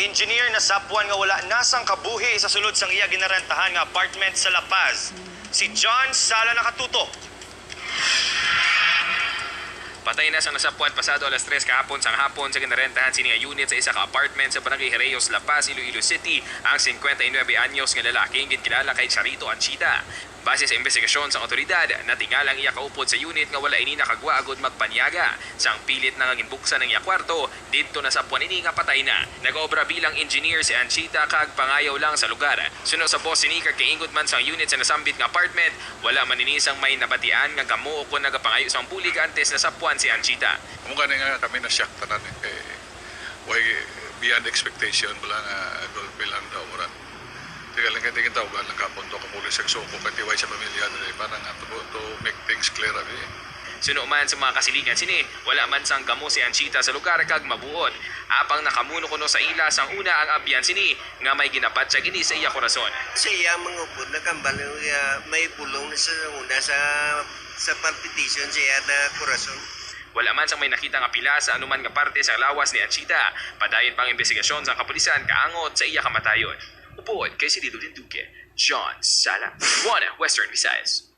Engineer na sapwan nga wala nasang kabuhi sa sulod sang iya ginarentahan nga apartment sa La Paz. Si John Sala nakatuto. Patay na sang nasapwan pasado alas 3 kahapon sang hapon sa ginarentahan sining unit sa isa ka apartment sa Barangay Herreos, La Paz, Iloilo City ang 59 anyos nga lalaki nga kilala kay Charito Anchita. Base sa investigasyon sa otoridad, natingalang iya kaupod sa unit nga wala ini nakagwa agod magpanyaga. Sang pilit na nga ginbuksan ng iya kwarto, didto na sapwan ini nga patay na. Nag-obra bilang engineer si Anchita kag pangayaw lang sa lugar. Suno sa boss ni kag kaingod man sang unit sa nasambit nga apartment, wala man inisang may nabatian nga kamo o kung nagapangayo sang bulig antes na sapwan si Anchita. Mukha na nga kami na-shock tanan kay way beyond expectation wala nga golpe lang daw muran. Tiga lang kayo tawag lang kapon to kamulis ang suko katiway sa pamilya nila para nga to make things clear abi. Suno man sa mga kasilingan sini, wala man sang gamo si Anchita sa lugar kag mabuot. Apang nakamuno kuno sa ila sang una ang abyan sini nga may ginapat sa gini sa iya korason. Sa iya mga upod na kambal may bulong na sa una sa palpitation sa iya na korason. Wala man sang may nakita nga pila sa anuman nga parte sa lawas ni Anchita. Padayon pang investigasyon sa kapulisan kaangot sa iya kamatayon. Upuod kay si Lido Linduque, John Sala, One Western Visayas.